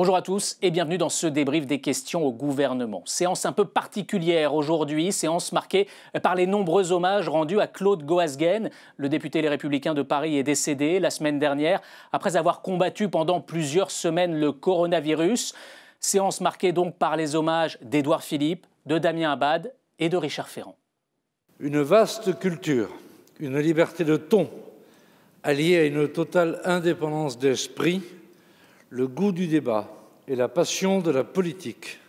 Bonjour à tous et bienvenue dans ce débrief des questions au gouvernement. Séance un peu particulière aujourd'hui, séance marquée par les nombreux hommages rendus à Claude Goasguen. Le député Les Républicains de Paris est décédé la semaine dernière après avoir combattu pendant plusieurs semaines le coronavirus. Séance marquée donc par les hommages d'Édouard Philippe, de Damien Abad et de Richard Ferrand. Une vaste culture, une liberté de ton, alliée à une totale indépendance d'esprit, le goût du débat et la passion de la politique.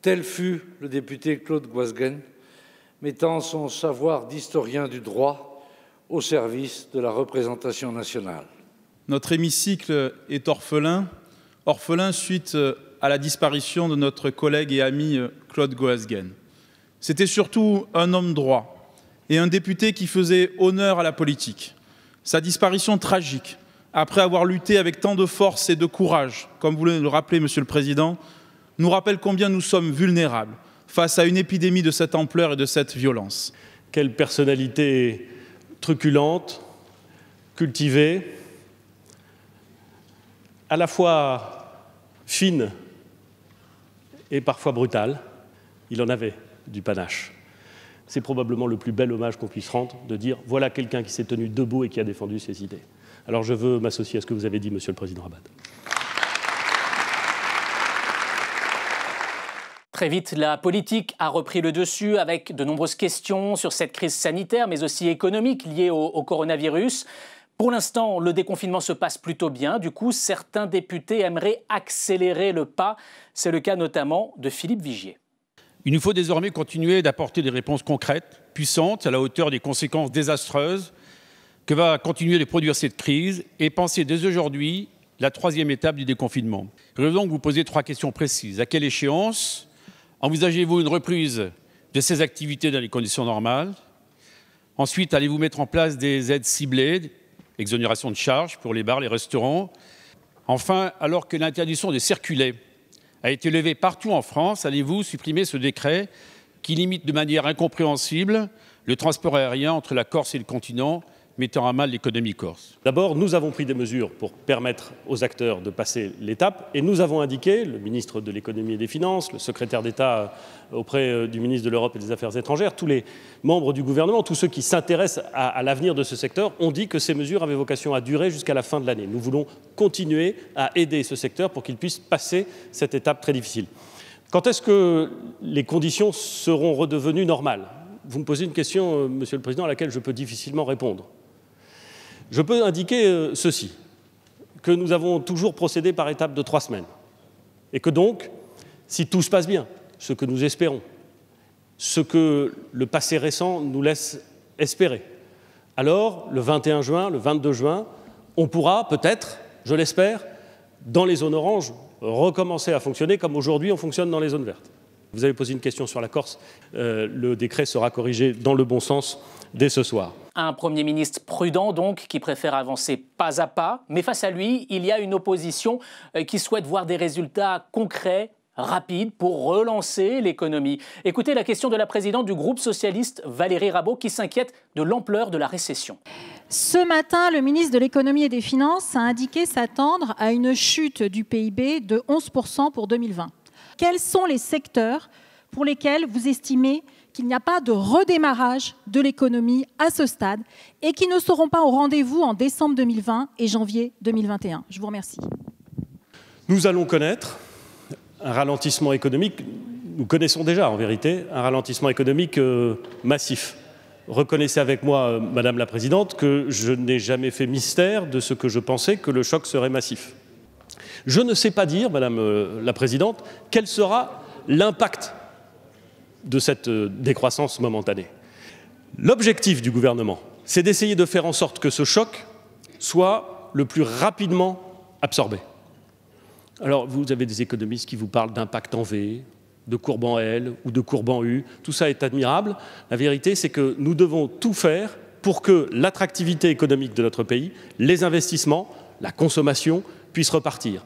Tel fut le député Claude Goasguen, mettant son savoir d'historien du droit au service de la représentation nationale. Notre hémicycle est orphelin suite à la disparition de notre collègue et ami Claude Goasguen. C'était surtout un homme droit et un député qui faisait honneur à la politique. Sa disparition tragique, après avoir lutté avec tant de force et de courage, comme vous le rappelez, Monsieur le Président, nous rappelle combien nous sommes vulnérables face à une épidémie de cette ampleur et de cette violence. Quelle personnalité truculente, cultivée, à la fois fine et parfois brutale. Il en avait du panache. C'est probablement le plus bel hommage qu'on puisse rendre, de dire « voilà quelqu'un qui s'est tenu debout et qui a défendu ses idées ». Alors je veux m'associer à ce que vous avez dit, Monsieur le Président Abad. Très vite, la politique a repris le dessus avec de nombreuses questions sur cette crise sanitaire, mais aussi économique liée au coronavirus. Pour l'instant, le déconfinement se passe plutôt bien. Du coup, certains députés aimeraient accélérer le pas. C'est le cas notamment de Philippe Vigier. Il nous faut désormais continuer d'apporter des réponses concrètes, puissantes, à la hauteur des conséquences désastreuses que va continuer de produire cette crise et penser dès aujourd'hui la troisième étape du déconfinement. Je vais donc vous poser 3 questions précises. À quelle échéance envisagez-vous une reprise de ces activités dans les conditions normales? Ensuite, allez-vous mettre en place des aides ciblées, exonération de charges pour les bars, les restaurants? Enfin, alors que l'interdiction de circuler a été levée partout en France, allez-vous supprimer ce décret qui limite de manière incompréhensible le transport aérien entre la Corse et le continent, mettant à mal l'économie corse? D'abord, nous avons pris des mesures pour permettre aux acteurs de passer l'étape et nous avons indiqué, le ministre de l'économie et des finances, le secrétaire d'État auprès du ministre de l'Europe et des Affaires étrangères, tous les membres du gouvernement, tous ceux qui s'intéressent à l'avenir de ce secteur ont dit que ces mesures avaient vocation à durer jusqu'à la fin de l'année. Nous voulons continuer à aider ce secteur pour qu'il puisse passer cette étape très difficile. Quand est-ce que les conditions seront redevenues normales? Vous me posez une question, Monsieur le Président, à laquelle je peux difficilement répondre. Je peux indiquer ceci, que nous avons toujours procédé par étapes de 3 semaines et que donc, si tout se passe bien, ce que nous espérons, ce que le passé récent nous laisse espérer, alors le 21 juin, le 22 juin, on pourra peut-être, je l'espère, dans les zones oranges, recommencer à fonctionner comme aujourd'hui on fonctionne dans les zones vertes. Vous avez posé une question sur la Corse, le décret sera corrigé dans le bon sens dès ce soir. Un Premier ministre prudent donc, qui préfère avancer pas à pas, mais face à lui, il y a une opposition qui souhaite voir des résultats concrets, rapides, pour relancer l'économie. Écoutez la question de la présidente du groupe socialiste, Valérie Rabault, qui s'inquiète de l'ampleur de la récession. Ce matin, le ministre de l'économie et des finances a indiqué s'attendre à une chute du PIB de 11% pour 2020. Quels sont les secteurs pour lesquels vous estimez qu'il n'y a pas de redémarrage de l'économie à ce stade et qui ne seront pas au rendez-vous en décembre 2020 et janvier 2021? Je vous remercie. Nous allons connaître un ralentissement économique, nous connaissons déjà en vérité, un ralentissement économique massif. Reconnaissez avec moi, Madame la Présidente, que je n'ai jamais fait mystère de ce que je pensais que le choc serait massif. Je ne sais pas dire, Madame la Présidente, quel sera l'impact de cette décroissance momentanée. L'objectif du gouvernement, c'est d'essayer de faire en sorte que ce choc soit le plus rapidement absorbé. Alors, vous avez des économistes qui vous parlent d'impact en V, de courbe en L ou de courbe en U. Tout ça est admirable. La vérité, c'est que nous devons tout faire pour que l'attractivité économique de notre pays, les investissements, la consommation puissent repartir.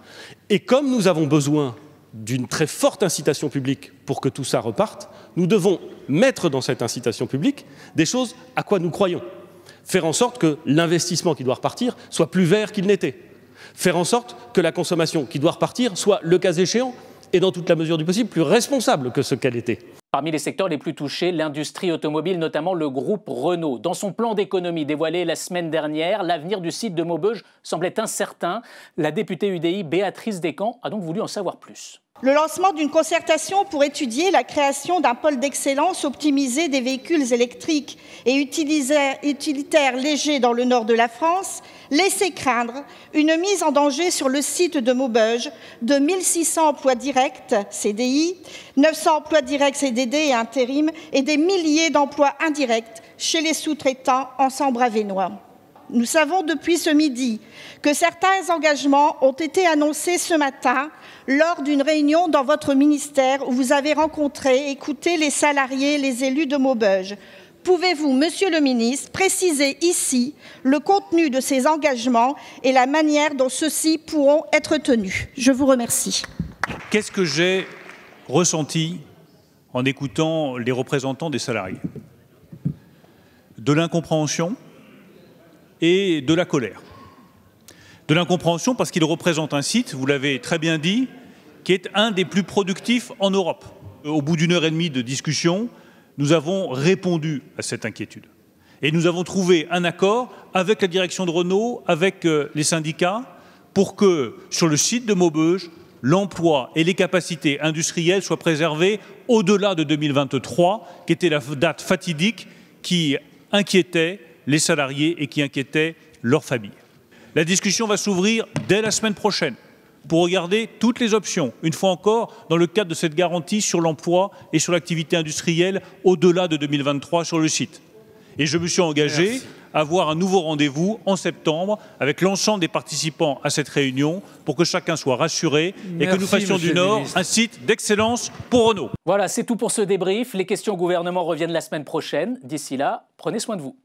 Et comme nous avons besoin d'une très forte incitation publique pour que tout ça reparte, nous devons mettre dans cette incitation publique des choses à quoi nous croyons. Faire en sorte que l'investissement qui doit repartir soit plus vert qu'il n'était. Faire en sorte que la consommation qui doit repartir soit, le cas échéant, et dans toute la mesure du possible, plus responsable que ce qu'elle était. Parmi les secteurs les plus touchés, l'industrie automobile, notamment le groupe Renault. Dans son plan d'économie dévoilé la semaine dernière, l'avenir du site de Maubeuge semblait incertain. La députée UDI Béatrice Descamps a donc voulu en savoir plus. Le lancement d'une concertation pour étudier la création d'un pôle d'excellence optimisé des véhicules électriques et utilitaires légers dans le nord de la France laissait craindre une mise en danger sur le site de Maubeuge de 1600 emplois directs CDI, 900 emplois directs CDD et intérim et des milliers d'emplois indirects chez les sous-traitants en Sambre-Avesnois. Nous savons depuis ce midi que certains engagements ont été annoncés ce matin lors d'une réunion dans votre ministère où vous avez rencontré et écouté les salariés et les élus de Maubeuge. Pouvez-vous, Monsieur le ministre, préciser ici le contenu de ces engagements et la manière dont ceux-ci pourront être tenus? Je vous remercie. Qu'est-ce que j'ai ressenti en écoutant les représentants des salariés? De l'incompréhension et de la colère. De l'incompréhension parce qu'il représente un site, vous l'avez très bien dit, qui est un des plus productifs en Europe. Au bout d'une heure et demie de discussion, nous avons répondu à cette inquiétude. Et nous avons trouvé un accord avec la direction de Renault, avec les syndicats, pour que, sur le site de Maubeuge, l'emploi et les capacités industrielles soient préservées au-delà de 2023, qui était la date fatidique qui inquiétait les salariés et qui inquiétaient leurs familles. La discussion va s'ouvrir dès la semaine prochaine pour regarder toutes les options, une fois encore, dans le cadre de cette garantie sur l'emploi et sur l'activité industrielle au-delà de 2023 sur le site. Et je me suis engagé à avoir un nouveau rendez-vous en septembre avec l'ensemble des participants à cette réunion pour que chacun soit rassuré et que nous fassions du Nord un site d'excellence pour Renault. Voilà, c'est tout pour ce débrief. Les questions au gouvernement reviennent la semaine prochaine. D'ici là, prenez soin de vous.